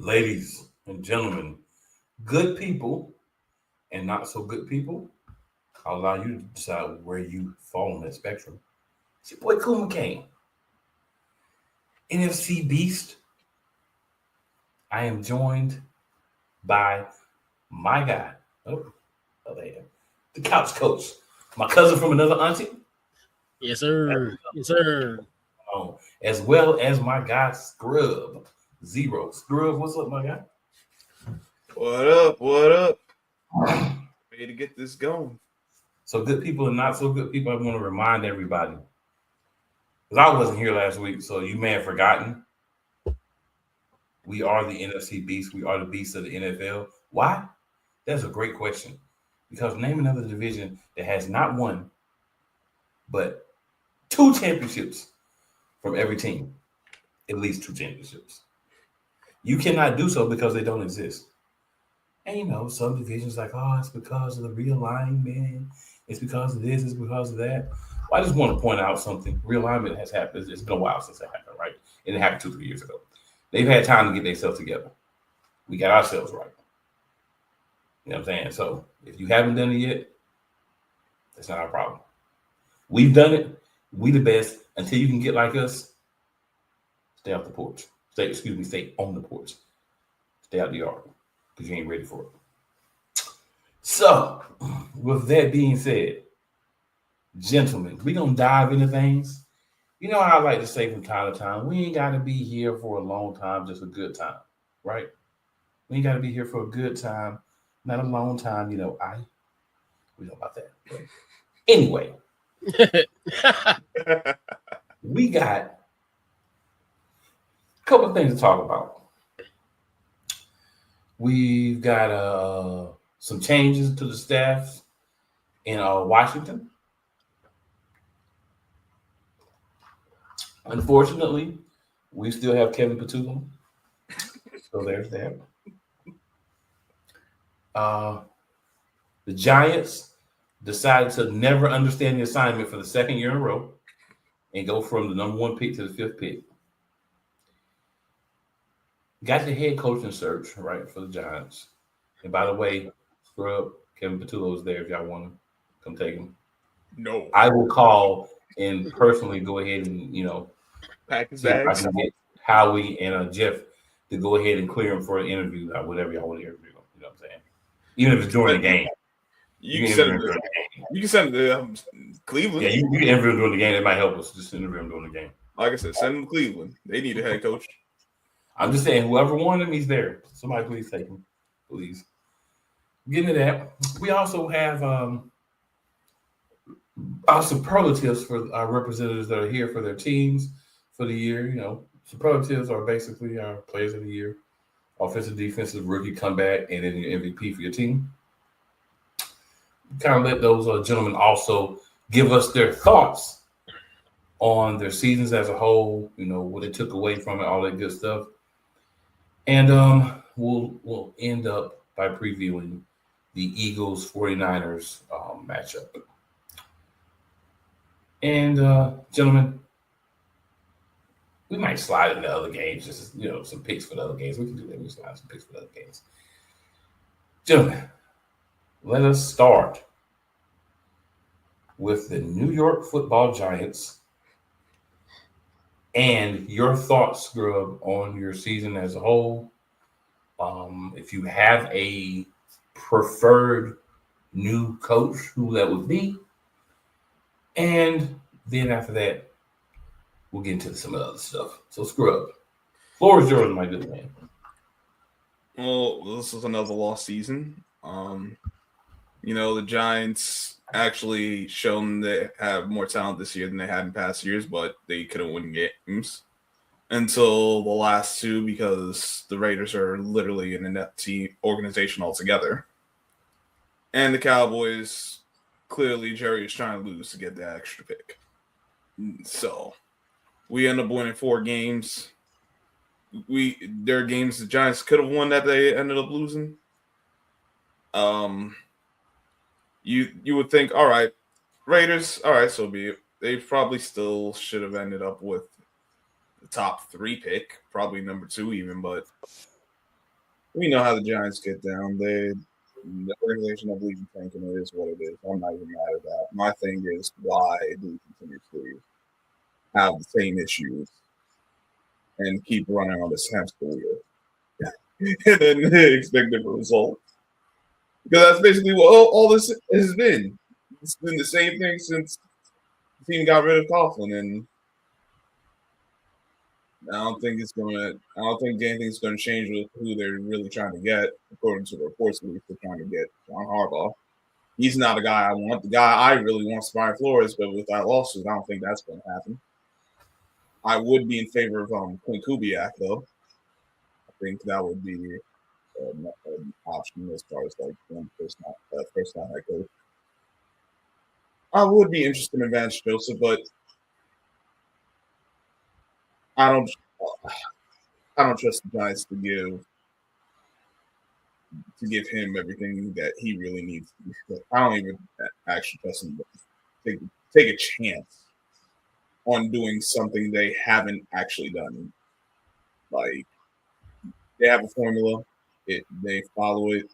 Ladies and gentlemen, good people and not so good people, I'll allow you to decide where you fall on that spectrum. It's your boy Cool McCain, NFC Beast. I am joined by my guy, there, the couch coach, my cousin from another auntie. Yes, sir. Yes, sir. As well as my guy Scrub Zero. Scrub, what's up, my guy? What up? What up? Ready to get this going. So good people and not so good people, I want to remind everybody. Because I wasn't here last week, so you may have forgotten. We are the NFC Beast. We are the Beast of the NFL. Why? That's a great question. Because name another division that has not one, but 2 championships from every team. At least 2 championships. You cannot do so because they don't exist. And, you know, some divisions like, oh, it's because of the realignment. It's because of this. It's because of that. Well, I just want to point out something. Realignment has happened. It's been a while since it happened, right? And it happened 2-3 years ago. They've had time to get themselves together. We got ourselves right. You know what I'm saying? So if you haven't done it yet, that's not our problem. We've done it. We the best. Until you can get like us, stay off the porch. Stay on the porch. Stay out the yard because you ain't ready for it. So, with that being said, gentlemen, we're going to dive into things. You know how I like to say from time to time, we ain't got to be here for a long time, just a good time, right? We ain't got to be here for a good time, not a long time. You know, we know about that. But anyway, we got a couple of things to talk about. We've got some changes to the staff in Washington. Unfortunately, we still have Kevin Patullo. So there's that. The Giants decided to never understand the assignment for the second year in a row and go from the number 1 pick to the 5th pick. Got the head coaching search, right, for the Giants. And by the way, Scrub, Kevin Patullo is there if y'all want to come take him. No. I will call and personally go ahead and, you know, pack his bags. I can get Howie and Jeff to go ahead and clear him for an interview, whatever y'all want to interview them. You know what I'm saying? Even if it's during the game. You can send it to Cleveland. Yeah, you can interview him during the game. It might help us. Just interview him during the game. Like I said, send him to Cleveland. They need a head coach. I'm just saying, whoever wanted him, he's there. Somebody please take him. Please. Getting to that. We also have our superlatives for our representatives that are here for their teams for the year. You know, superlatives are basically our players of the year, offensive, defensive, rookie, comeback, and then your MVP for your team. Kind of let those gentlemen also give us their thoughts on their seasons as a whole, you know, what they took away from it, all that good stuff. And we'll end up by previewing the Eagles 49ers matchup. And gentlemen, we might slide into other games, just, you know, some picks for the other games. We can do that. We slide some picks for the other games. Gentlemen, let us start with the New York Football Giants and your thoughts, Scrub, on your season as a whole. If you have a preferred new coach, who that would be. And then after that, we'll get into some of the other stuff. So, Scrub, floor is yours, my good man. Well, this is another lost season. You know, the Giants actually shown they have more talent this year than they had in past years, but they couldn't win games until the last 2 because the Raiders are literally an inept team organization altogether. And the Cowboys, clearly Jerry is trying to lose to get that extra pick. So we end up winning 4 games. There are games the Giants could have won that they ended up losing. You would think, all right, Raiders, all right, so be it. They probably still should have ended up with the top 3 pick, probably number 2 even, but we know how the Giants get down. The organization of league tanking it is what it is. I'm not even mad at that. My thing is why do we continue to have the same issues and keep running on this hamster wheel and then expect different results? Because that's basically what all this has been. It's been the same thing since the team got rid of Coughlin, and I don't think anything's gonna change with who they're really trying to get, according to the reports at least. They're trying to get John Harbaugh. He's not a guy I want. The guy I really want is Brian Flores, but with that lawsuit, I don't think that's going to happen. I would be in favor of Clint Kubiak, though. I think that would be an option as far as like one first time head coach. I would be interested in Vance Joseph, but I don't trust the Giants to give him everything that he really needs. I don't even actually trust him to take a chance on doing something they haven't actually done. Like, they have a formula, they follow it,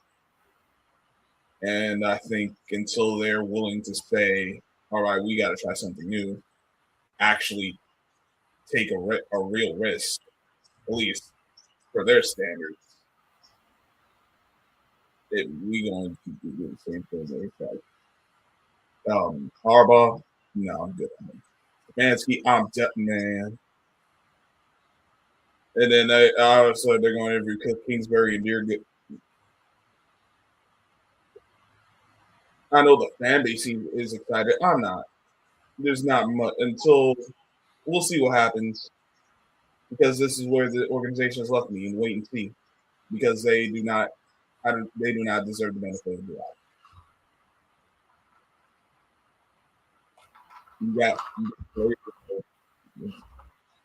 and I think until they're willing to say, all right, we got to try something new, actually take a real risk, at least for their standards, we going to do the same thing they tried. Harbaugh, no, I'm good. Mansky, I'm dead, man. And then they're going to interview Cliff Kingsbury and Deergate. I know the fan base is excited. I'm not. There's not much until we'll see what happens, because this is where the organization has left me, and wait and see, because they do not deserve the benefit of the doubt. Yeah,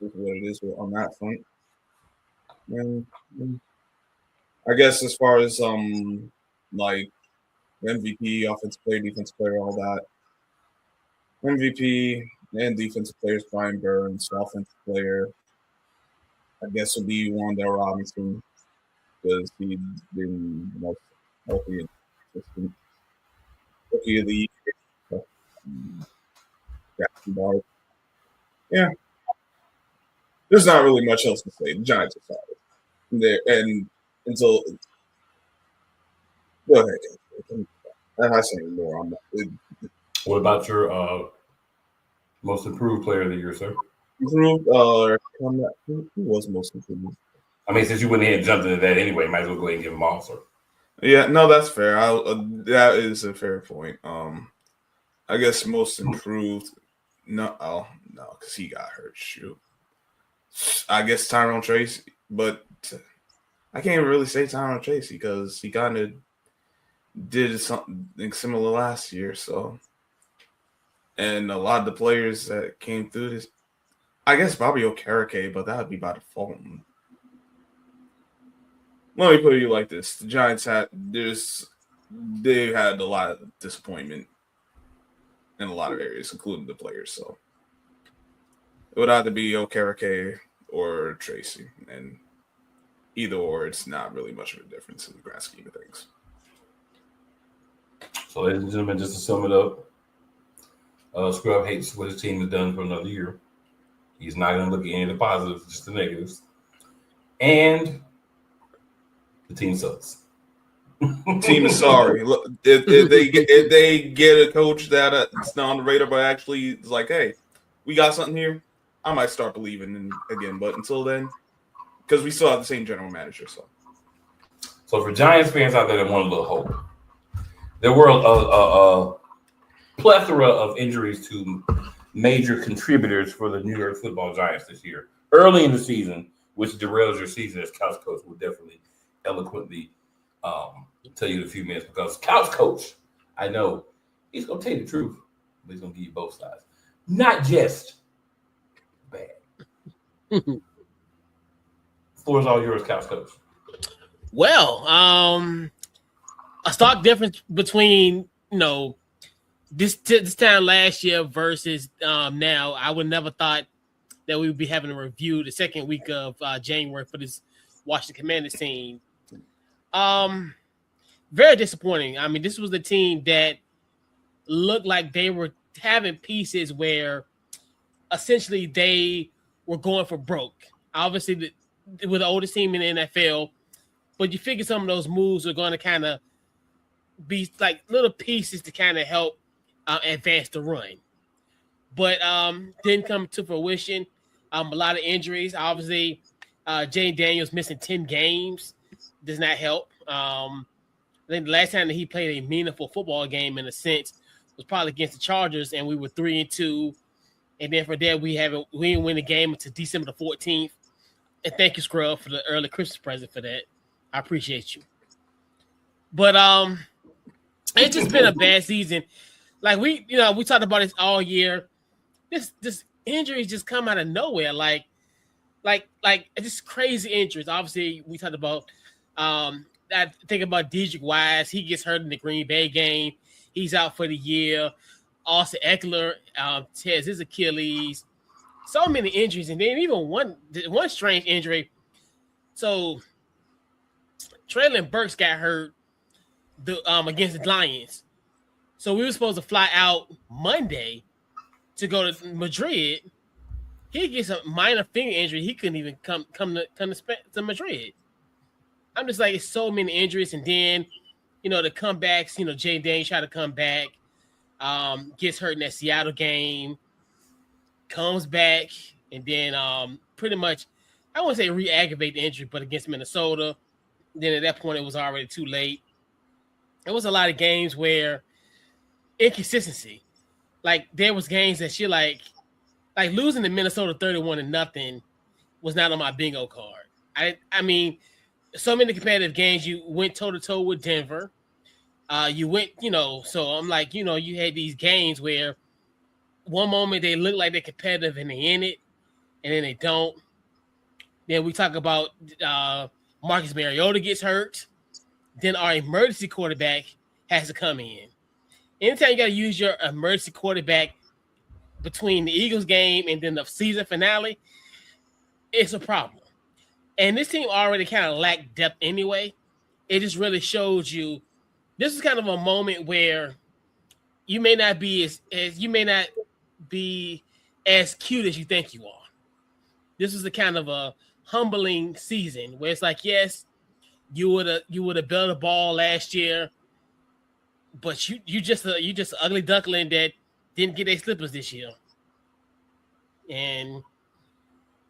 is what it is on that front. And I guess as far as like MVP, offensive player, defensive player, all that. MVP and defensive players, Brian Burns. Offensive player, I guess, would be Wandale Robinson, because he's been the most healthy and consistent rookie of the year. Yeah. There's not really much else to say. The Giants are solid. There, and until go ahead. I'm not saying more on that. What about your most improved player of the year, sir? Improved, who was most improved? I mean, since you went ahead and jumped into that anyway, might as well go ahead and give him all, sir. Yeah, no, that's fair. That is a fair point. I guess most improved. No, because he got hurt. Shoot. I guess Tyrone Tracy, but I can't really say Tyrone Tracy because he kind of did something similar last year. So, and a lot of the players that came through this, I guess Bobby Okereke, but that would be by default. Let me put it like this: the Giants had a lot of disappointment in a lot of areas, including the players. So it would either be Okereke or Tracy, and either or, it's not really much of a difference in the grand scheme of things. So, ladies and gentlemen, just to sum it up, Scrub hates what his team has done for another year. He's not going to look at any of the positives, just the negatives. And the team sucks. Team is sorry. Look, if they get a coach that it's not on the radar, but actually is like, hey, we got something here, I might start believing in again. But until then, because we still have the same general manager. So for Giants fans out there that want a little hope, there were a plethora of injuries to major contributors for the New York Football Giants this year. Early in the season, which derails your season, as Couch Coach will definitely eloquently tell you in a few minutes, because Couch Coach, I know, he's going to tell you the truth, but he's going to give you both sides. Not just bad. Floor is all yours, Couch Coach. Well, a stark difference between, this time last year versus now. I would never thought that we would be having a review the second week of January for this Washington Commanders team. Very disappointing. I mean, this was the team that looked like they were having pieces where essentially they were going for broke. Obviously, we're the oldest team in the NFL, but you figure some of those moves are going to kind of be like little pieces to kind of help advance the run. But didn't come to fruition. A lot of injuries. Obviously, Jay Daniels missing 10 games does not help. I think the last time that he played a meaningful football game in a sense was probably against the Chargers, and we were 3-2. And then for that, we didn't win the game until December the 14th. And thank you, Scrub, for the early Christmas present for that. I appreciate you. But it's just been a bad season. Like we talked about this all year. This injuries just come out of nowhere. Like just crazy injuries. Obviously, we talked about I think about Dedrick Wise. He gets hurt in the Green Bay game. He's out for the year. Austin Eckler tears his Achilles. So many injuries, and then even one strange injury. So Treylon Burks got hurt against the Lions. So we were supposed to fly out Monday to go to Madrid. He gets a minor finger injury. He couldn't even come to Madrid. I'm just like, it's so many injuries, and then the comebacks. Jay Daniels tried to come back. Gets hurt in that Seattle game, comes back, and then pretty much, I wouldn't say re-aggravate the injury, but against Minnesota, then at that point it was already too late. It was a lot of games where inconsistency. Like there was games that she like losing to Minnesota 31-0 was not on my bingo card. I mean, so many competitive games. You went toe-to-toe with Denver. You went, so I'm like, you had these games where one moment they look like they're competitive and they in it, and then they don't. Then we talk about Marcus Mariota gets hurt. Then our emergency quarterback has to come in. Anytime you got to use your emergency quarterback between the Eagles game and then the season finale, it's a problem. And this team already kind of lacked depth anyway. It just really shows you this is kind of a moment where you may not be as cute as you think you are. This is a kind of a humbling season where it's like, yes, you would have built a ball last year, but you just an ugly duckling that didn't get their slippers this year, and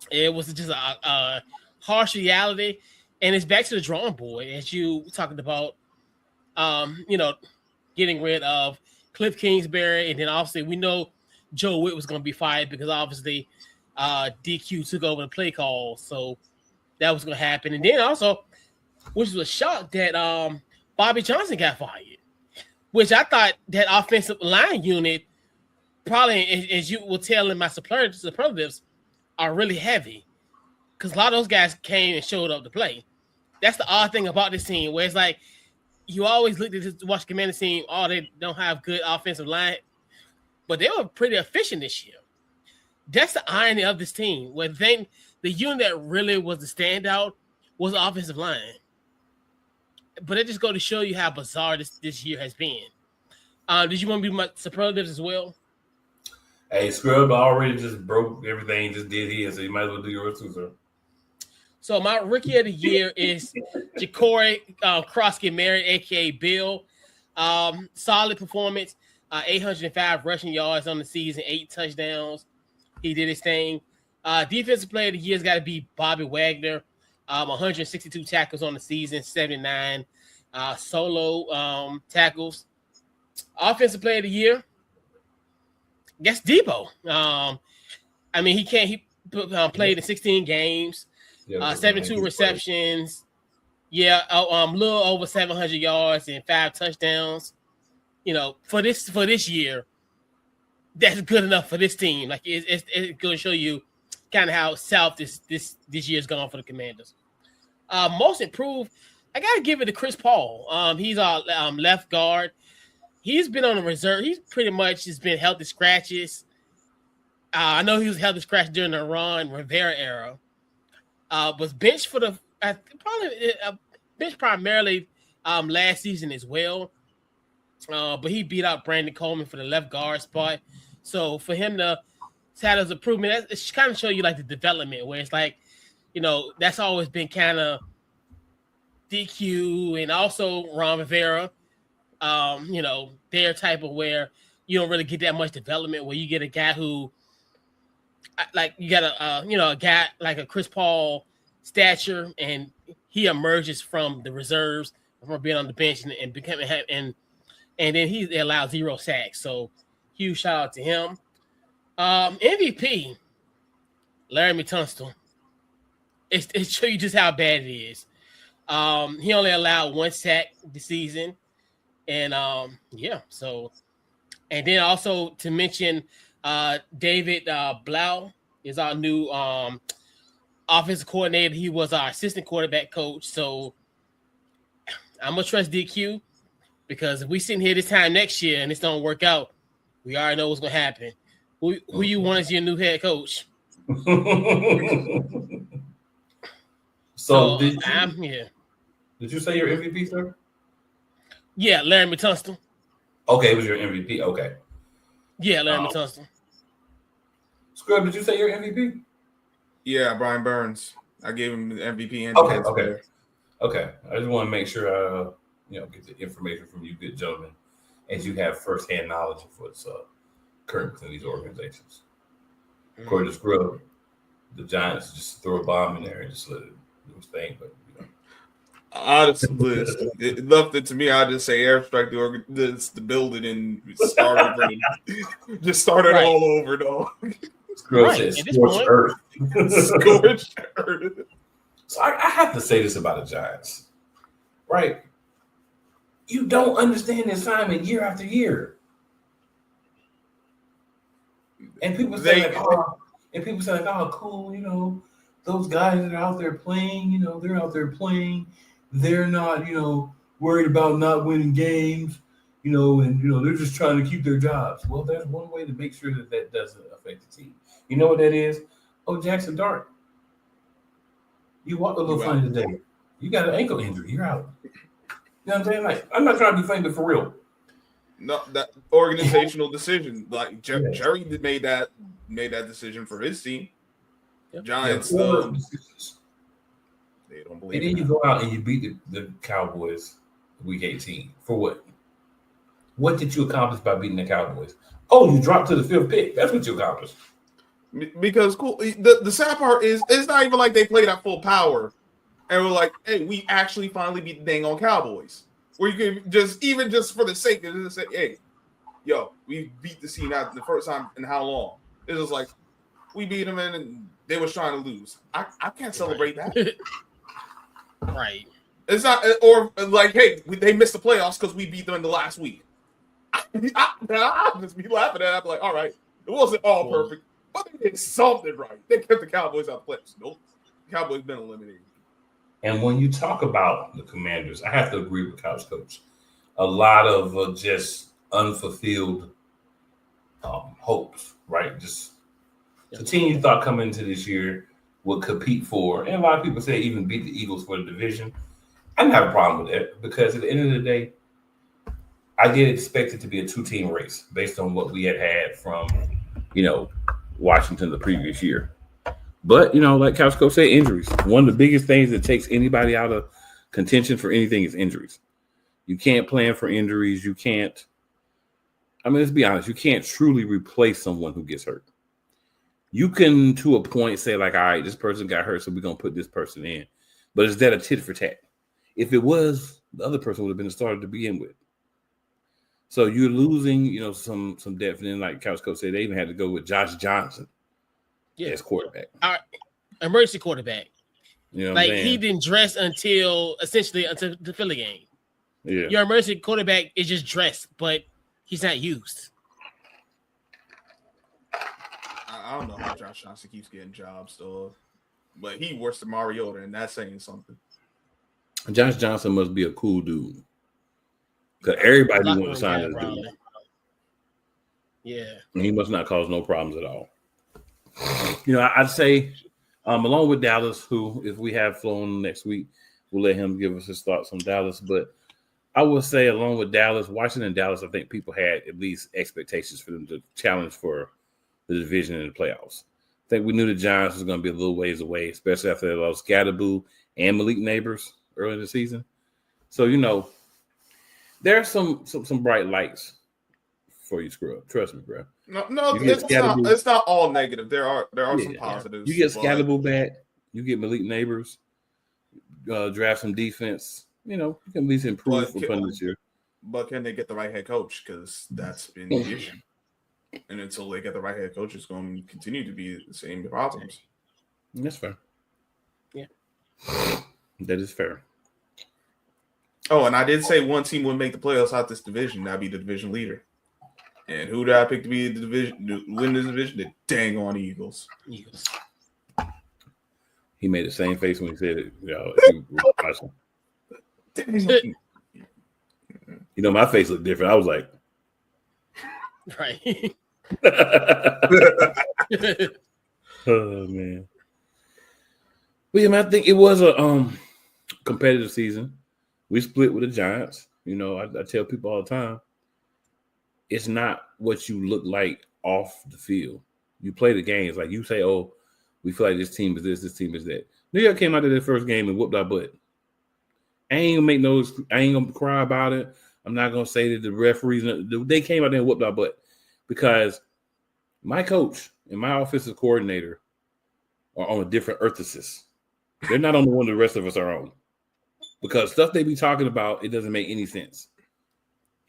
it was just a harsh reality. And it's back to the drawing board as you talking about. Getting rid of Cliff Kingsbury, and then obviously we know Joe Witt was going to be fired because obviously DQ took over the play call, so that was going to happen. And then also, which was a shock that Bobby Johnson got fired, which I thought that offensive line unit probably, as you will tell in my superlatives, are really heavy because a lot of those guys came and showed up to play. That's the odd thing about this team, where it's like, you always look at watch the Commanders team. Oh, they don't have good offensive line, but they were pretty efficient this year. That's the irony of this team. Where the unit that really was the standout was the offensive line. But it just goes to show you how bizarre this year has been. Did you want to be my superlatives as well? Hey, Scrub already just broke everything. Just did his, so you might as well do yours too, sir. So my rookie of the year is Ja'Cory Cross-Get-Married, a.k.a. Bill. Solid performance, 805 rushing yards on the season, 8 touchdowns. He did his thing. Defensive player of the year has got to be Bobby Wagner. 162 tackles on the season, 79 solo tackles. Offensive player of the year, I guess Debo. He played in 16 games. 72 receptions, a little over 700 yards and 5 touchdowns. For this year, that's good enough for this team. Like it's going to show you kind of how south this year's gone for the Commanders. Most improved, I got to give it to Chris Paul. He's our left guard. He's been on the reserve. He's pretty much just been healthy scratches. I know he was healthy scratch during the Ron Rivera era. Was benched for benched primarily last season as well. But he beat out Brandon Coleman for the left guard spot. So for him to have those improvement, it's kind of show you like the development where it's like, that's always been kind of DQ and also Ron Rivera, their type of where you don't really get that much development where you get a guy who like you got a guy like a Chris Paul stature and he emerges from the reserves from being on the bench and becoming and then he allowed 0 sacks. So huge shout out to him. MVP, Larry Tunstall. It shows you just how bad it is. He only allowed 1 sack this season. And so and then also to mention David Blau is our new offensive coordinator. He was our assistant quarterback coach. So I'm gonna trust DQ because if we sitting here this time next year and this don't work out, we already know what's gonna happen. Who you want as your new head coach? So did you say your MVP, sir? Yeah, Larry Tunstall. Okay, it was your MVP. Okay. Yeah, Larry Tunstall. Scrub, did you say your MVP? Yeah, Brian Burns. I gave him the MVP and Okay. I just want to make sure get the information from you good gentlemen as you have firsthand knowledge of what's current within these organizations. According to Scrub, the Giants just throw a bomb in there and just let it do its thing, but honestly, it left it to me. I just say airstrike the building and start over. Just start it all over, dog. Scrub says scorched earth. Scorched earth. So I have to say this about the Giants, right? You don't understand the assignment year after year. And people say oh, cool, those guys that are out there playing, they're out there playing. They're not, worried about not winning games, and they're just trying to keep their jobs. Well, there's one way to make sure that doesn't affect the team. You know what that is? Oh, Jackson Dart. You walked a little funny today. You got an ankle injury. You're out. You know what I'm saying? Like, I'm not trying to be funny, but for real. No, that organizational decision. Like Jerry made that decision for his team. Yep. Giants, they don't believe. And then you go out and you beat the Cowboys week 18 for what? What did you accomplish by beating the Cowboys? Oh, you dropped to the 5th pick. That's what you accomplished. Because cool. The sad part is it's not even like they played at full power, and we're like, hey, we actually finally beat the dang on Cowboys. Where you can just for the sake of just say, hey, yo, we beat the team out the first time in how long? It was like we beat them and they was trying to lose. I can't celebrate that. Right. It's not or like, hey, they missed the playoffs because we beat them in the last week. I'll just be laughing at it. I'm like, all right, it wasn't all perfect, but they did something right. They kept the Cowboys out of the playoffs. Nope, the Cowboys been eliminated. And when you talk about the Commanders, I have to agree with Couch Coach. A lot of just unfulfilled hopes, right? Just the team you thought coming into this year would compete for, and a lot of people say even beat the Eagles for the division. I didn't have a problem with that because at the end of the day, I did expect it to be a 2-team race based on what we had from, Washington the previous year. But, like Couch Coach said, injuries. One of the biggest things that takes anybody out of contention for anything is injuries. You can't plan for injuries. You can't. Let's be honest. You can't truly replace someone who gets hurt. You can, to a point, say like, all right, this person got hurt, so we're going to put this person in. But is that a tit for tat? If it was, the other person would have been the starter to begin with. So you're losing, some depth. And then, like Couch Coach said, they even had to go with Josh Johnson as quarterback. Our emergency quarterback. Like he didn't dress until the Philly game. Yeah. Your emergency quarterback is just dressed, but he's not used. I don't know how Josh Johnson keeps getting jobs, though. But he works than Mariota, and that's saying something. Josh Johnson must be a cool dude. Because everybody want to sign this dude. Yeah. And he must not cause no problems at all. I'd say, along with Dallas, who, if we have flown next week, we'll let him give us his thoughts on Dallas. But I would say, along with Dallas, Washington and Dallas, I think people had at least expectations for them to challenge for the division in the playoffs. I think we knew the Giants was going to be a little ways away, especially after they lost Scatterboo and Malik Neighbors early in the season. So, there are some bright lights for you, Scrub. Trust me, bro. No, it's not all negative. There are some positives. You get Scatterboo back. You get Malik Neighbors. Draft some defense. You can at least improve from this year. But can they get the right head coach? Because that's been the issue. And until they get the right head coach, it's going to continue to be the same problems. That's fair. Yeah. That is fair. Oh, and I did say one team would make the playoffs out this division. That'd be the division leader. And who did I pick to be the division to win this division? The dang on Eagles. He made the same face when he said it. My face looked different. I was like, right. Oh man. But yeah, man, I think it was a competitive season. We split with the Giants. I tell people all the time, it's not what you look like off the field. You play the games. Like you say, oh, we feel like this team is this team is that. New York came out of their first game and whooped our butt. I ain't gonna cry about it. I'm not gonna say that the referees, they came out there and whooped our butt because my coach and my offensive coordinator are on a different earthsis. They're not on the one the rest of us are on. Because stuff they be talking about, it doesn't make any sense.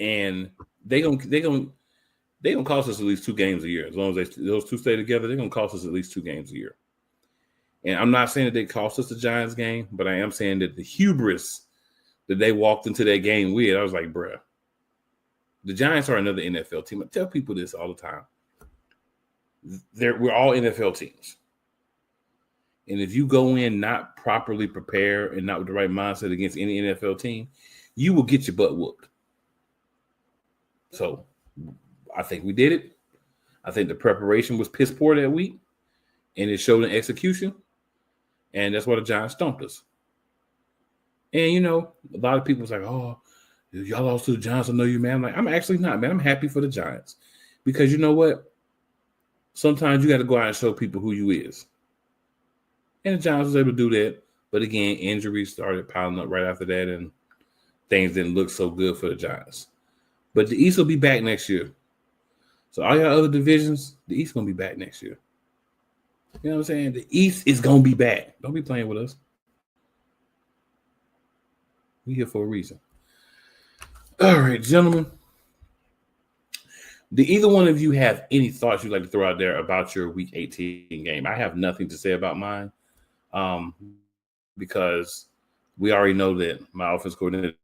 And they gonna cost us at least 2 games a year. As long as those two stay together, they're gonna cost us at least 2 games a year. And I'm not saying that they cost us the Giants game, but I am saying that the hubris that they walked into that game with, I was like, bruh, the Giants are another NFL team. I tell people this all the time. We're all NFL teams. And if you go in not properly prepared and not with the right mindset against any NFL team, you will get your butt whooped. So I think we did it. I think the preparation was piss poor that week, and it showed in execution. And that's why the Giants stomped us. And, a lot of people was like, oh, y'all lost to the Giants. I know you, man. I'm like, I'm actually not, man. I'm happy for the Giants. Because you know what? Sometimes you got to go out and show people who you is. And the Giants was able to do that. But again, injuries started piling up right after that, and things didn't look so good for the Giants. But the East will be back next year. So all your other divisions, the East going to be back next year. You know what I'm saying? The East is going to be back. Don't be playing with us. We here for a reason. All right, gentlemen. Do either one of you have any thoughts you'd like to throw out there about your Week 18 game? I have nothing to say about mine because we already know that my offense coordinator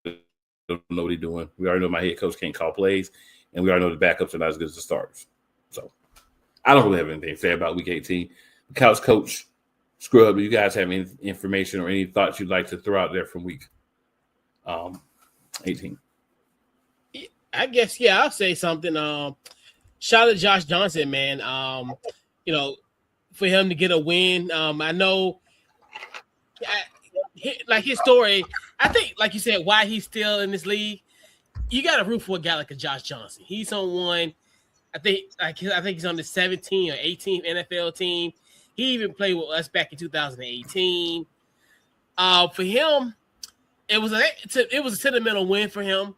don't know what he's doing. We already know my head coach can't call plays, and we already know the backups are not as good as the starters. So I don't really have anything to say about Week 18. The couch coach, Scrub, do you guys have any information or any thoughts you'd like to throw out there from Week 18? I guess, I'll say something. Shout out to Josh Johnson, man. For him to get a win. I know like his story, I think, like you said, why he's still in this league. You got to root for a guy like a Josh Johnson. He's on one. I think he's on the 17th or 18th NFL team. He even played with us back in 2018. For him, it was a sentimental win for him,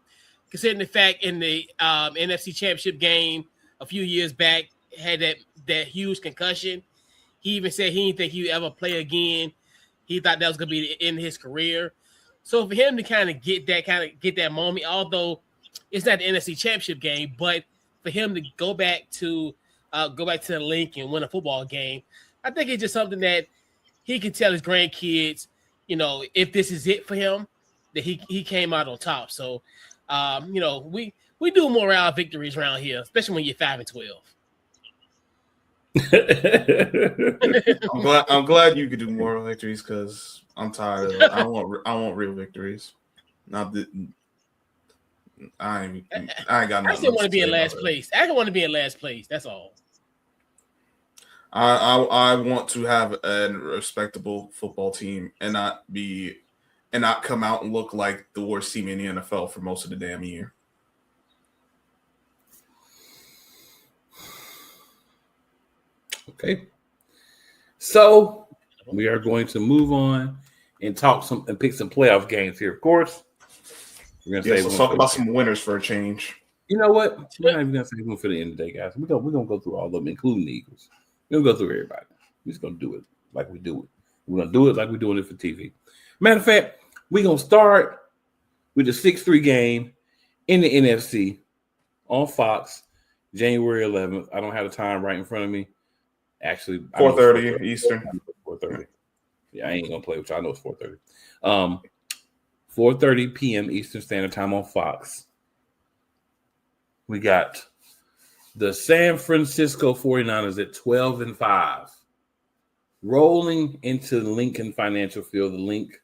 considering the fact in the NFC Championship game a few years back had that huge concussion. He even said he didn't think he would ever play again. He thought that was going to be the end of his career. So for him to kind of get that moment, although it's not the NFC Championship game, but for him to go back to the link and win a football game, I think it's just something that he can tell his grandkids, if this is it for him, that he came out on top. So, we do morale victories around here, especially when you're 5-12. I'm glad you could do moral victories because I'm tired of it. I want real victories. Not that I ain't got nothing. I still want to be in last place. I don't want to be in last place. That's all. I want to have a respectable football team and not come out and look like the worst team in the NFL for most of the damn year. Okay. So we are going to move on and pick some playoff games here. Of course, we're gonna let's talk about some winners for a change. You know what? We're not even gonna say one for the end of the day, guys. We're gonna go through all of them, including the Eagles. We're gonna go through everybody. We're just gonna do it like we do it. We're gonna do it like we're doing it for TV. Matter of fact, we're gonna start with the 6-3 game in the NFC on Fox, January 11th. I don't have the time right in front of me. Actually, 4:30 Eastern. 4:30. Yeah, I ain't gonna play with you. I know it's 4:30. 4:30 p.m. Eastern Standard Time on Fox. We got the San Francisco 49ers at 12-5, rolling into the Lincoln Financial Field, the link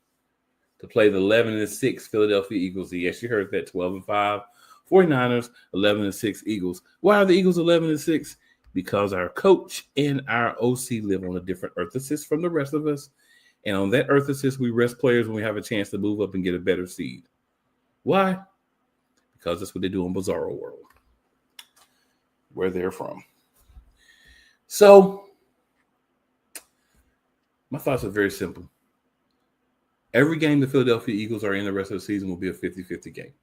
to play the 11-6 Philadelphia Eagles. Yes, you heard that, 12-5 49ers, 11-6 Eagles. Why are the Eagles 11-6? Because our coach and our OC live on a different earth assist from the rest of us. And on that earth assist, we rest players when we have a chance to move up and get a better seed. Why? Because that's what they do in Bizarro World, where they're from. So, my thoughts are very simple. Every game the Philadelphia Eagles are in the rest of the season will be a 50-50 game.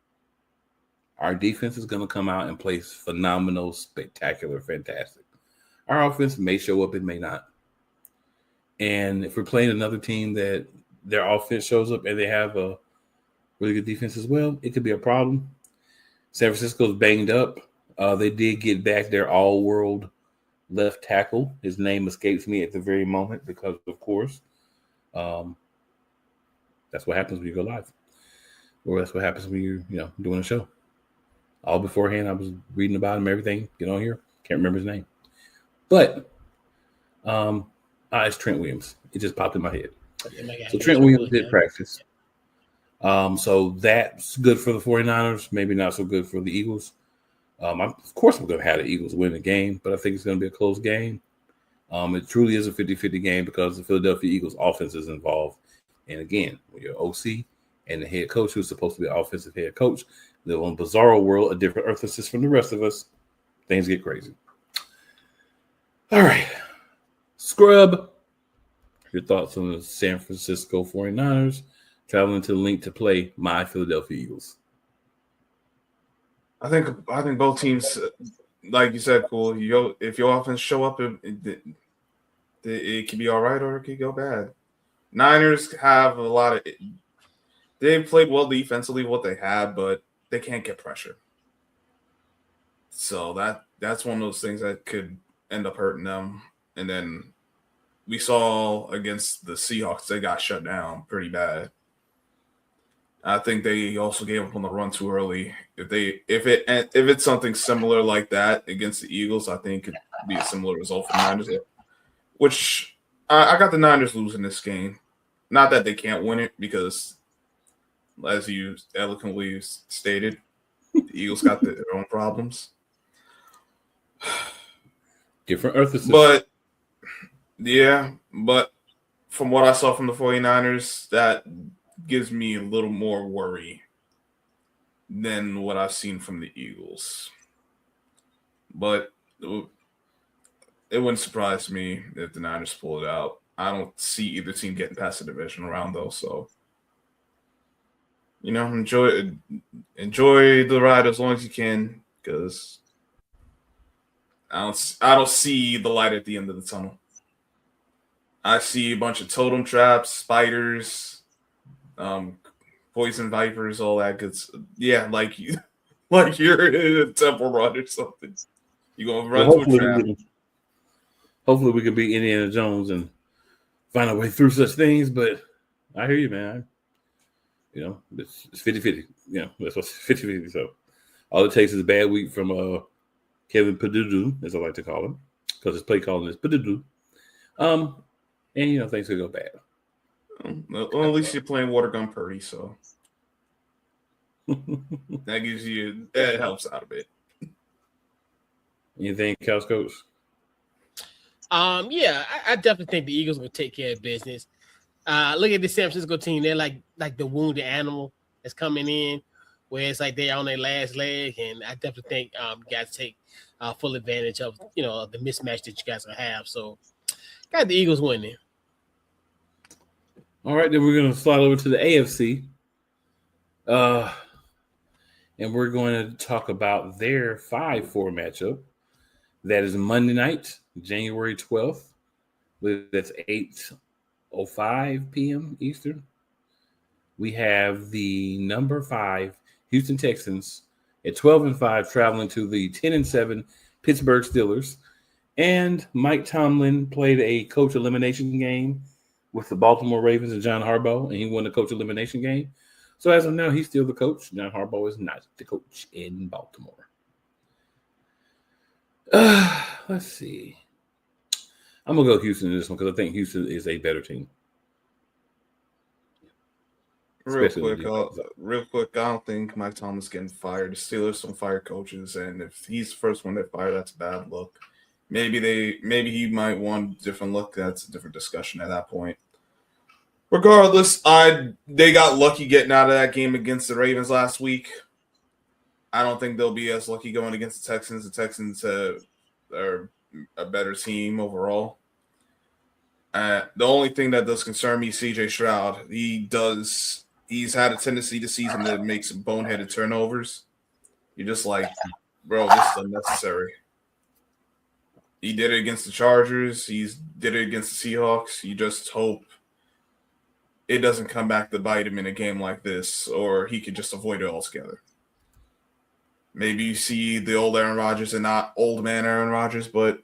Our defense is going to come out and play phenomenal, spectacular, fantastic. Our offense may show up, it may not. And if we're playing another team that their offense shows up and they have a really good defense as well, it could be a problem. San Francisco's banged up. They did get back their all-world left tackle. His name escapes me at the very moment because, of course, that's what happens when you go live. Or that's what happens when you're doing a show. All beforehand, I was reading about him, everything. Get on here. Can't remember his name. But it's Trent Williams. It just popped in my head. So Trent Williams did practice. So that's good for the 49ers. Maybe not so good for the Eagles. Of course, I'm going to have the Eagles win the game, but I think it's going to be a close game. It truly is a 50-50 game because the Philadelphia Eagles offense is involved. And again, when you're OC and the head coach, who's supposed to be an offensive head coach, live on Bizarro World, a different earth assist from the rest of us, things get crazy. All right. Scrub, your thoughts on the San Francisco 49ers traveling to the link to play my Philadelphia Eagles? I think both teams, like you said, cool. If your offense show up, it can be all right or it could go bad. Niners have a lot of – they've played well defensively, what they have, but they can't get pressure. So that's one of those things that could end up hurting them. And then we saw against the Seahawks, they got shut down pretty bad. I think they also gave up on the run too early. If it's something similar like that against the Eagles, I think it could be a similar result for the Niners. Which I got the Niners losing this game. Not that they can't win it because, as you eloquently stated, the Eagles got their own problems. Different earth assist. But from what I saw from the 49ers, that gives me a little more worry than what I've seen from the Eagles. But it wouldn't surprise me if the Niners pull it out. I don't see either team getting past the division round, though. So, enjoy the ride as long as you can, because I don't see the light at the end of the tunnel. I see a bunch of totem traps, spiders, poison vipers, all that good stuff. Yeah, like you're in a temple run or something. You're gonna run to a trap. Hopefully we can beat Indiana Jones and find our way through such things, but I hear you, man. It's 50-50. That's what's 50-50. So all it takes is a bad week from Kevin Perdue, as I like to call him, because his play calling is Perdue. And things could go bad. Well, at least you're playing water gun Purdy, so that helps out a bit. Anything, Coach? Yeah, I definitely think the Eagles will take care of business. Look at the San Francisco team; they're like the wounded animal that's coming in, where it's like they're on their last leg, and I definitely think you guys take full advantage of the mismatch that you guys will have. So, got the Eagles winning. All right, then we're going to slide over to the AFC. And we're going to talk about their 5-4 matchup. That is Monday night, January 12th. That's 8:05 p.m. Eastern. We have the number 5 Houston Texans at 12-5 traveling to the 10-7 Pittsburgh Steelers. And Mike Tomlin played a coach elimination game with the Baltimore Ravens and John Harbaugh, and he won the coach elimination game. So as of now, he's still the coach. John Harbaugh is not the coach in Baltimore. Let's see. I'm going to go Houston in this one because I think Houston is a better team. Real quick, I don't think Mike Tomlin's getting fired. The Steelers don't fire coaches, and if he's the first one they fire, that's a bad look. Maybe he might want a different look. That's a different discussion at that point. Regardless, they got lucky getting out of that game against the Ravens last week. I don't think they'll be as lucky going against the Texans. The Texans are a better team overall. The only thing that does concern me, CJ Stroud, he's had a tendency this season to make some boneheaded turnovers. You're just like, bro, this is unnecessary. He did it against the Chargers. He did it against the Seahawks. You just hope it doesn't come back to bite him in a game like this, or he could just avoid it altogether. Maybe you see the old Aaron Rodgers and not old man Aaron Rodgers, but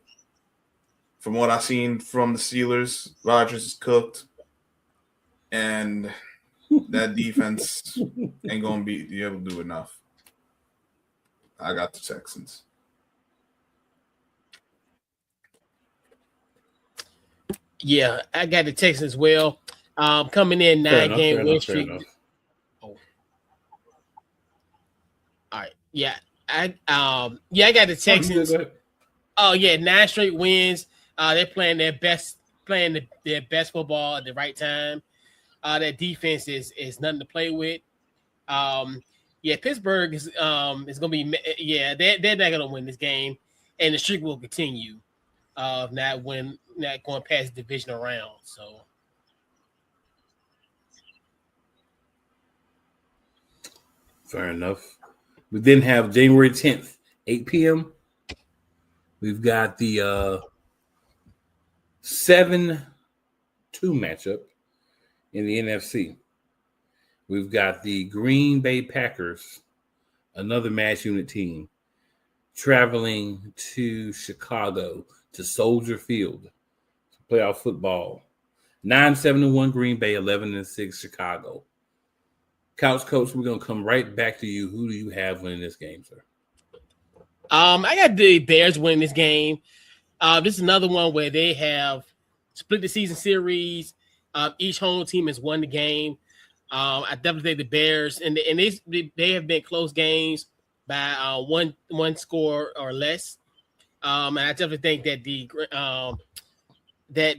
from what I've seen from the Steelers, Rodgers is cooked, and that defense ain't going to be able to do enough. I got the Texans. Yeah, I got the Texans as well. Coming in 9-game win streak. Oh. All right. Yeah. I got the Texans. Oh yeah, 9 straight wins. They're playing their best football at the right time. Their defense is nothing to play with. Pittsburgh is gonna be they're not gonna win this game, and the streak will continue of not going past the divisional round. So fair enough. We then have January 10th, 8 p.m. We've got the 7-2 matchup in the NFC. We've got the Green Bay Packers, another match unit team, traveling to Chicago to Soldier Field to playoff football. 9-7-1 Green Bay, 11-6 Chicago. Couch Coach, we're going to come right back to you. Who do you have winning this game, sir? I got the Bears winning this game. This is another one where they have split the season series. Each home team has won the game. I definitely think the Bears, and they have been close games by one score or less. And I definitely think that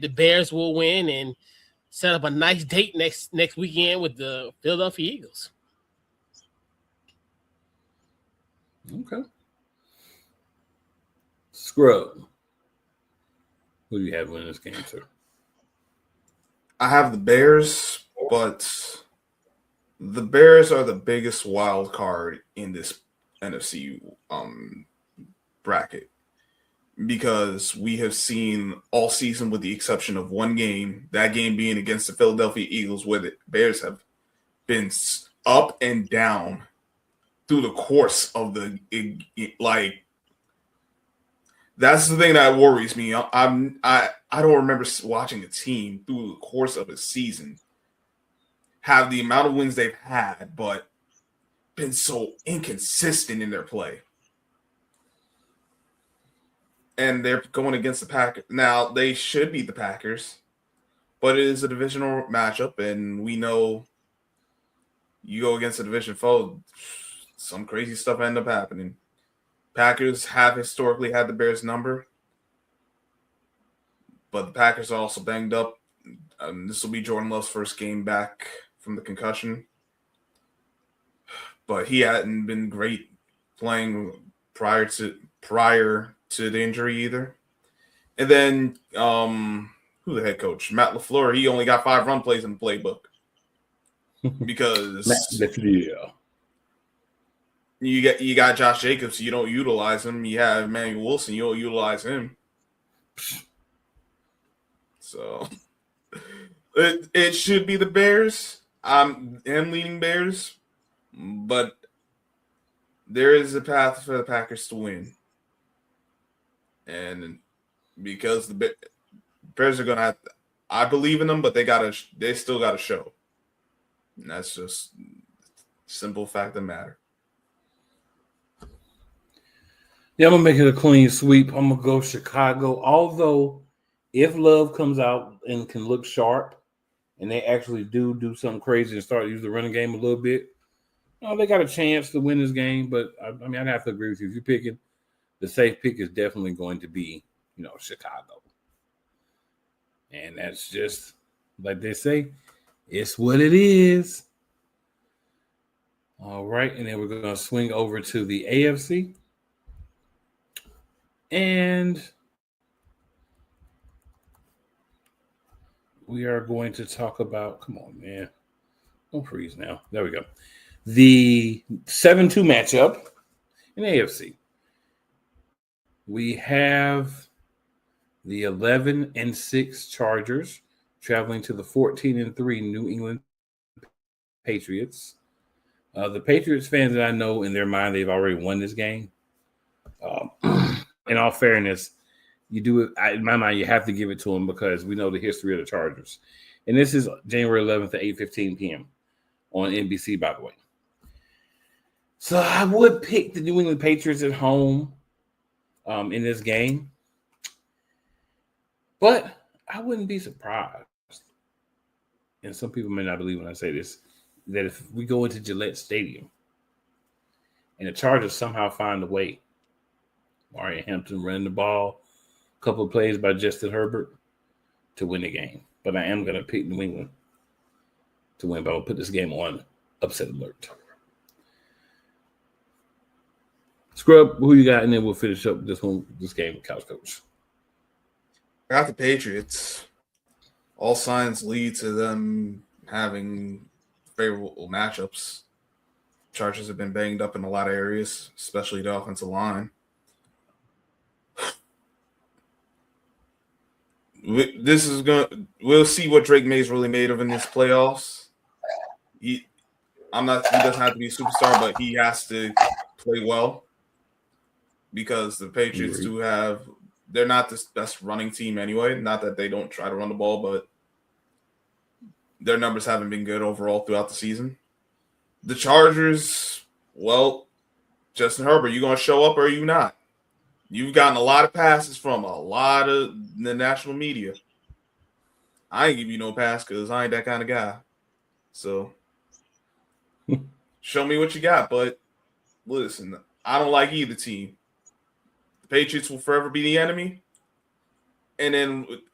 the Bears will win and set up a nice date next weekend with the Philadelphia Eagles. Okay. Scrub, who do you have winning this game, sir? I have the Bears, but the Bears are the biggest wild card in this NFC bracket because we have seen all season, with the exception of one game, that game being against the Philadelphia Eagles, where the Bears have been up and down through the course of that's the thing that worries me. I don't remember watching a team through the course of a season have the amount of wins they've had, but been so inconsistent in their play. And they're going against the Packers. Now, they should beat the Packers, but it is a divisional matchup, and we know you go against a division foe, some crazy stuff end up happening. Packers have historically had the Bears number. but the Packers are also banged up. This will be Jordan Love's first game back from the concussion, but he hadn't been great playing prior to the injury either. And then who the head coach? Matt LaFleur. He only got 5 run plays in the playbook because you got Josh Jacobs. You don't utilize him. You have Emmanuel Wilson. You don't utilize him. So it should be the Bears. I'm leaning Bears, but there is a path for the Packers to win, and because the Bears are gonna have, I believe in them, but they still gotta show. And that's just simple fact of the matter. Yeah, I'm gonna make it a clean sweep. I'm gonna go Chicago. Although, if Love comes out and can look sharp, and they actually do something crazy and start to use the running game a little bit, they got a chance to win this game. But I mean, I'd have to agree with you. If you're picking, the safe pick is definitely going to be, Chicago. And that's just like they say, it's what it is. All right, and then we're going to swing over to the AFC. And we are going to talk about, come on, man. Don't freeze now. There we go. The 7-2 matchup in AFC. We have the 11-6 Chargers traveling to the 14-3 New England Patriots. The Patriots fans that I know, in their mind, they've already won this game. In all fairness, you do it. In my mind, you have to give it to them because we know the history of the Chargers. And this is January 11th at 8:15 p.m. on NBC, by the way. So I would pick the New England Patriots at home in this game. But I wouldn't be surprised, and some people may not believe when I say this, that if we go into Gillette Stadium and the Chargers somehow find a way, Mario Hampton running the ball, a couple of plays by Justin Herbert to win the game. But I am going to pick New England to win, but I'll put this game on upset alert. Scrub, who you got? And then we'll finish up this game with Couch Coach. I got the Patriots. All signs lead to them having favorable matchups. Chargers have been banged up in a lot of areas, especially the offensive line. We'll see what Drake May's really made of in his playoffs. He doesn't have to be a superstar, but he has to play well because the Patriots they're not the best running team anyway. Not that they don't try to run the ball, but their numbers haven't been good overall throughout the season. The Chargers, well, Justin Herbert, you going to show up or are you not? You've gotten a lot of passes from a lot of the national media. I ain't give you no pass because I ain't that kind of guy. So show me what you got. But listen, I don't like either team. The Patriots will forever be the enemy. And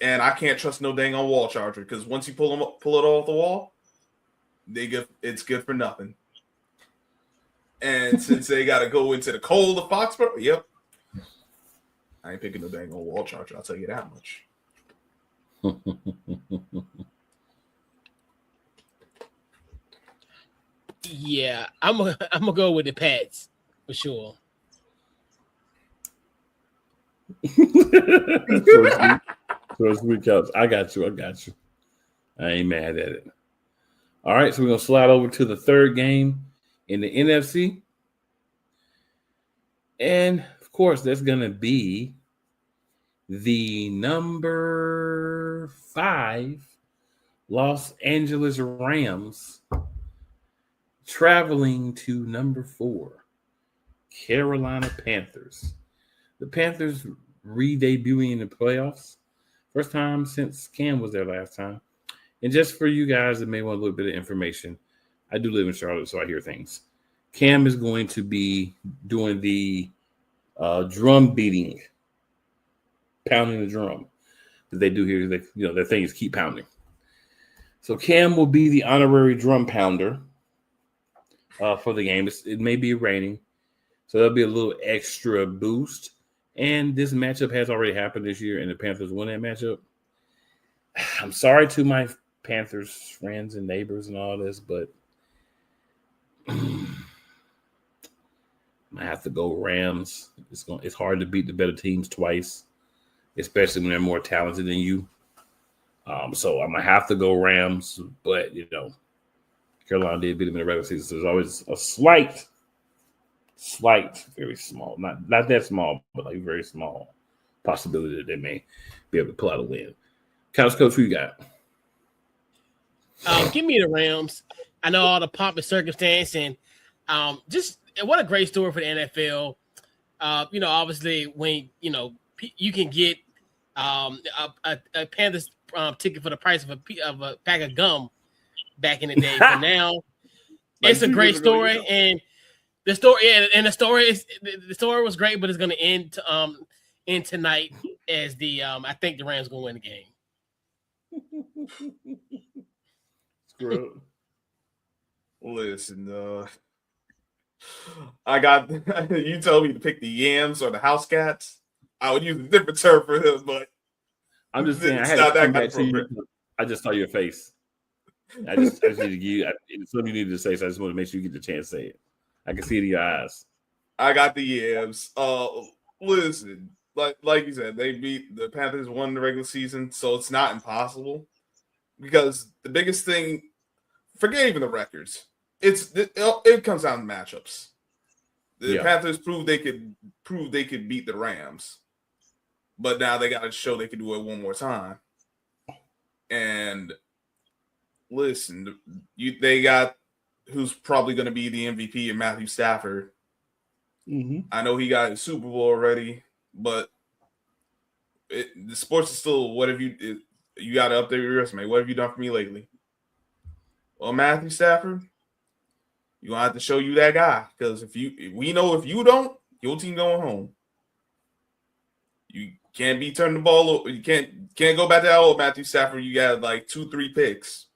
I can't trust no dang on wall charger because once you pull it off the wall, it's good for nothing. And since they got to go into the cold of Foxborough, yep. I ain't picking no dang on wall charger. I'll tell you that much. Yeah, I'm gonna go with the Pats for sure. So sweet, Couch. I got you. I ain't mad at it. All right, so we're gonna slide over to the third game in the NFC. And of course, that's going to be the number 5 Los Angeles Rams traveling to number 4 Carolina Panthers. The Panthers re-debuting in the playoffs. First time since Cam was there last time. And just for you guys that may want a little bit of information, I do live in Charlotte, so I hear things. Cam is going to be doing the drum beating, pounding the drum. that they do here. Their thing is keep pounding. So Cam will be the honorary drum pounder for the game. It may be raining, so there'll be a little extra boost. And this matchup has already happened this year, and the Panthers won that matchup. I'm sorry to my Panthers friends and neighbors and all this, but I have to go Rams. It's hard to beat the better teams twice, especially when they're more talented than you. So I'm gonna have to go Rams, but Carolina did beat them in the regular season, so there's always a slight, very small, not that small, but like very small possibility that they may be able to pull out a win. Couch Coach, who you got? Give me the Rams. I know all the pomp and circumstance, and just what a great story for the NFL. Obviously, when you can get a Panthers ticket for the price of a pack of gum back in the day, but now it's a great story, and the story was great, but it's going to end tonight as I think the Rams going to win the game. Screw. Listen, I got you told me to pick the yams or the house cats. I would use a different term for him, but I'm just saying I had to come back to you. I just saw your face. I just need to give you something you needed to say, so I just want to make sure you get the chance to say it. I can see it in your eyes. I got the yams. Listen, like you said, they beat the Panthers, won the regular season, so it's not impossible. Because the biggest thing, forget even the records, it comes down to matchups. The Panthers proved they could beat the Rams, but now they got to show they can do it one more time. And listen, they got who's probably going to be the MVP in Matthew Stafford. Mm-hmm. I know he got a Super Bowl already, but the sports is still. What have you got to update your resume? What have you done for me lately? Well, Matthew Stafford, you're gonna have to show you that guy, because if you don't, your team going home. You can't be turning the ball over. You can't go back to that old Matthew Stafford. You got like 2-3 picks.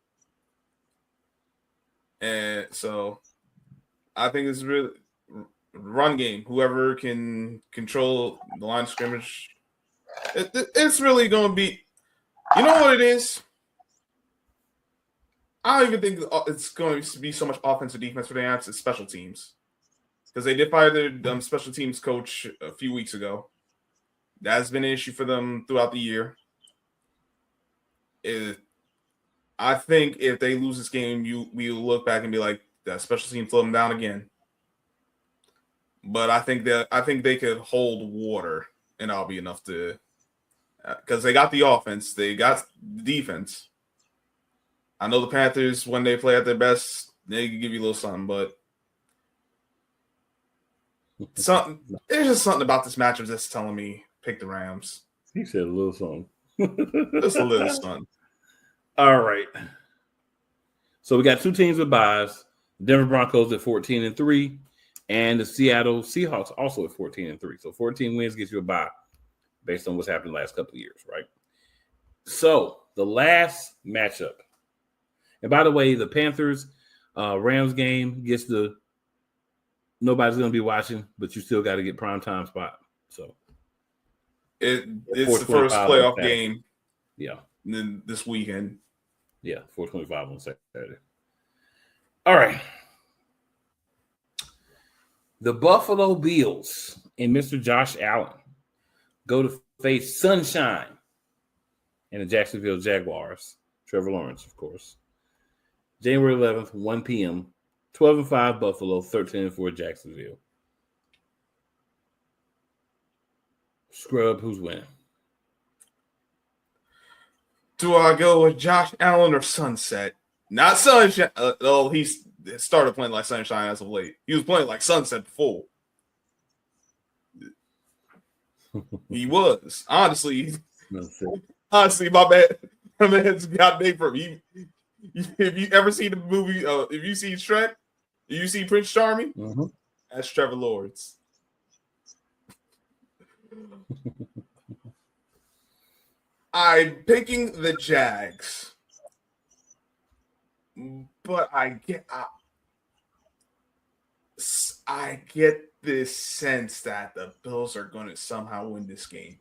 And so I think it's really run game. Whoever can control the line of scrimmage, it's really going to be. You know what it is? I don't even think it's going to be so much offense or defense for the Ants. It's special teams, because they did fire their special teams coach a few weeks ago. That's been an issue for them throughout the year. I think if they lose this game, we will look back and be like, that special team slowed them down again. But I think they could hold water, and that'll be enough to, because they got the offense, they got the defense. I know the Panthers, when they play at their best, they can give you a little something, but there's just something about this matchup that's telling me pick the Rams. He said a little something. Just a little something. All right. So we got two teams with byes. Denver Broncos at 14-3, and the Seattle Seahawks also at 14-3. So 14 wins gets you a bye based on what's happened the last couple of years, right? So the last matchup. And by the way, the Panthers Rams game gets nobody's going to be watching, but you still got to get primetime spot. So it's the first playoff game. Yeah. This weekend. Yeah, 4:25 on Saturday. All right. The Buffalo Bills and Mr. Josh Allen go to face Sunshine and the Jacksonville Jaguars. Trevor Lawrence, of course. January 11th, 1 p.m. 12-5 Buffalo, 13-4 Jacksonville. Scrub, who's winning? Do I go with Josh Allen or Sunset? Not Sunshine. He's started playing like Sunshine as of late. He was playing like Sunset before. He was. Honestly, my man's got made from him. If you ever seen the movie, if you see Shrek, if you see Prince Charming, that's Trevor Lawrence. I'm picking the Jags, but I get this sense that the Bills are going to somehow win this game.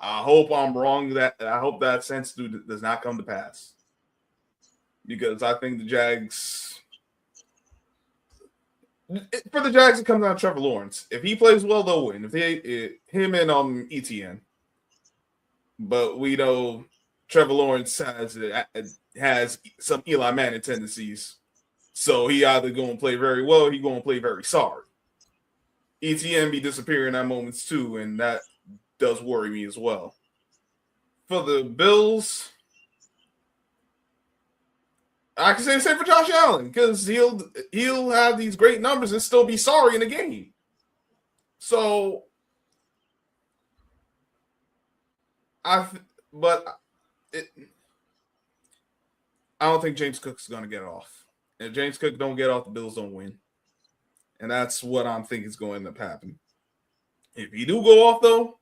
I hope I'm wrong. I hope that sense does not come to pass, because I think the Jags. For the Jags, it comes down to Trevor Lawrence. If he plays well, they'll win. Him and ETN. But we know Trevor Lawrence has some Eli Manning tendencies. So he either going to play very well or he going to play very sorry. ETN be disappearing at moments too, and that does worry me as well. For the Bills, I can say the same for Josh Allen, because he'll have these great numbers and still be sorry in the game. So I don't think James Cook's going to get off. If James Cook don't get off, the Bills don't win. And that's what I'm thinking is going to end up happening. If he do go off, though,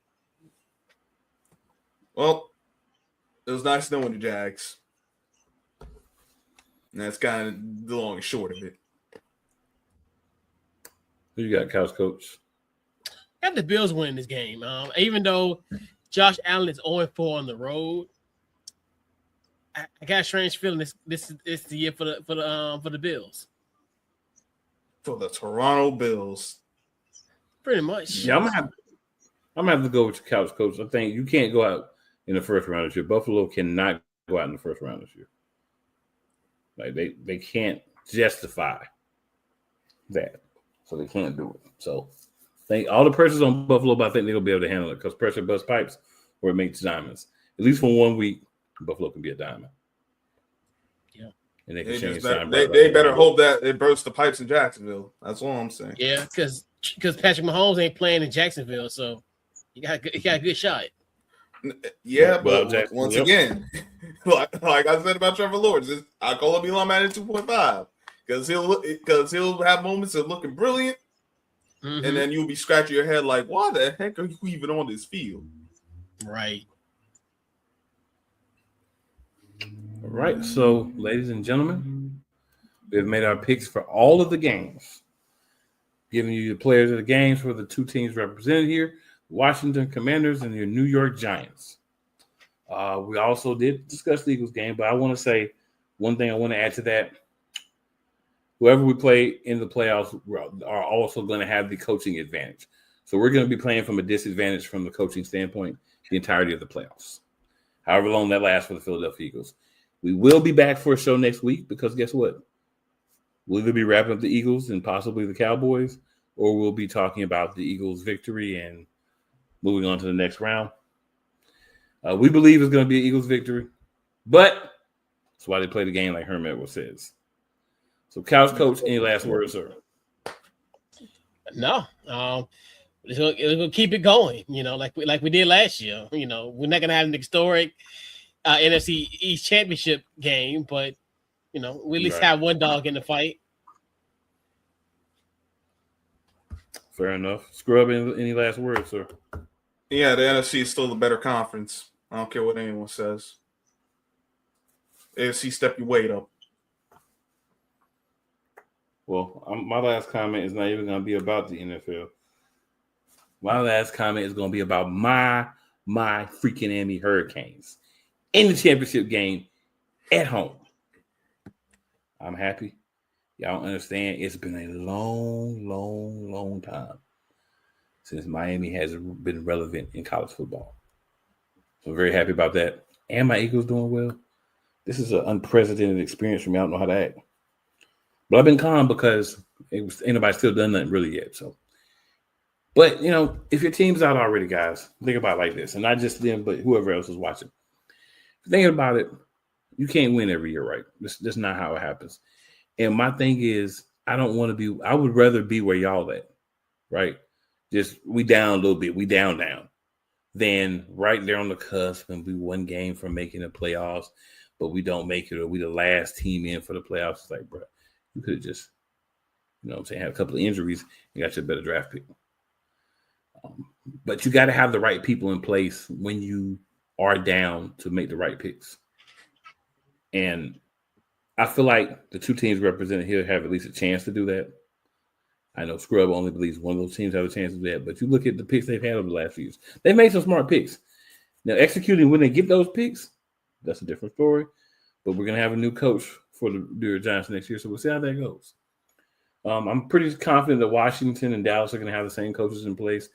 well, it was nice knowing the Jags. And that's kind of the long and short of it. Who you got, Couch Coach? I got the Bills winning this game. Even though Josh Allen is 0-4 on the road, I got a strange feeling this is the year for the Bills. For the Toronto Bills. Pretty much. Yeah, I'm gonna have to go with your Couch Coach. I think you can't go out in the first round this year. Buffalo cannot go out in the first round this year. Like they can't justify that, so they can't do it. So think all the pressure's on Buffalo, but I think they'll be able to handle it because pressure busts pipes or it makes diamonds. At least for 1 week, Buffalo can be a diamond. Yeah, and they can change they better hope that it bursts the pipes in Jacksonville. That's all I'm saying. Yeah, because Patrick Mahomes ain't playing in Jacksonville, so you got a good shot. Yeah, but once again, like I said about Trevor Lawrence, I call him Elon Manning 2.5 because he'll have moments of looking brilliant, and then you'll be scratching your head like, why the heck are you even on this field? Right. All right, so ladies and gentlemen, we've made our picks for all of the games, giving you the players of the games for the two teams represented here. Washington Commanders and your New York Giants. We also did discuss the Eagles game, but I want to say one thing I want to add to that. Whoever we play in the playoffs are also going to have the coaching advantage. So we're going to be playing from a disadvantage from the coaching standpoint the entirety of the playoffs, however long that lasts for the Philadelphia Eagles. We will be back for a show next week because guess what? We'll either be wrapping up the Eagles and possibly the Cowboys, or we'll be talking about the Eagles' victory and moving on to the next round. We believe it's going to be an Eagles victory, but that's why they play the game like Herm Edwards says. So, Couch Coach, any last words, sir? No. It's gonna keep it going, like we did last year. We're not gonna have an historic NFC East Championship game, but we at least have one dog in the fight. Fair enough. Scrub, any last words, sir? Yeah, the NFC is still the better conference. I don't care what anyone says. AFC, step your weight up. Well, my last comment is not even going to be about the NFL. My last comment is going to be about my freaking Miami Hurricanes in the championship game at home. I'm happy. Y'all understand it's been a long time since Miami has been relevant in college football. So I'm very happy about that. And my Eagles doing well. This is an unprecedented experience for me. I don't know how to act. But I've been calm because ain't nobody still done nothing really yet. So, but, if your team's out already, guys, think about it like this. And not just them, but whoever else is watching. Thinking about it, you can't win every year, right? That's not how it happens. And my thing is, I would rather be where y'all at, right? Just we down a little bit, we down, than right there on the cusp and be one game from making the playoffs, but we don't make it or we the last team in for the playoffs. It's like, bro, you could have just, had a couple of injuries and got you a better draft pick. But you got to have the right people in place when you are down to make the right picks. And I feel like the two teams represented here have at least a chance to do that. I know Scrub only believes one of those teams have a chance to do that, but you look at the picks they've had over the last few years. They've made some smart picks. Now, executing when they get those picks, that's a different story. But we're going to have a new coach for the Giants next year, so we'll see how that goes. I'm pretty confident that Washington and Dallas are going to have the same coaches in place.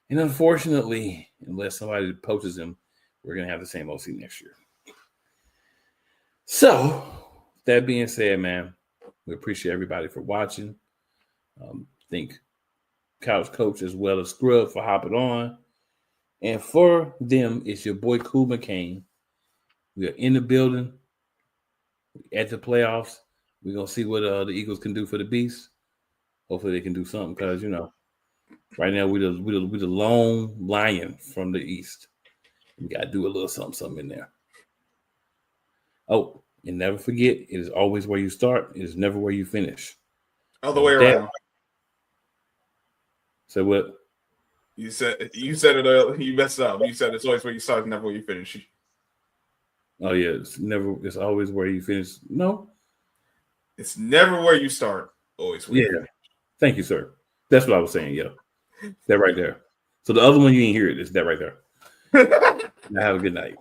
And unfortunately, unless somebody poaches them, we're going to have the same OC next year. So, that being said, man, we appreciate everybody for watching. Thank Couch Coach as well as Scrub for hopping on. And for them, it's your boy Cool McCain. We are in the building at the playoffs. We're going to see what the Eagles can do for the Beast. Hopefully they can do something because, right now we're the lone lion from the East. We got to do a little something in there. Oh, and never forget, it is always where you start. It is never where you finish. Other way around. So what? You said it earlier. You messed up. You said it's always where you start, never where you finish. Oh yeah, it's always where you finish. No. It's never where you start, always where you finish. Thank you, sir. That's what I was saying, yeah. That right there. So the other one you didn't hear it, it's that right there. Now have a good night.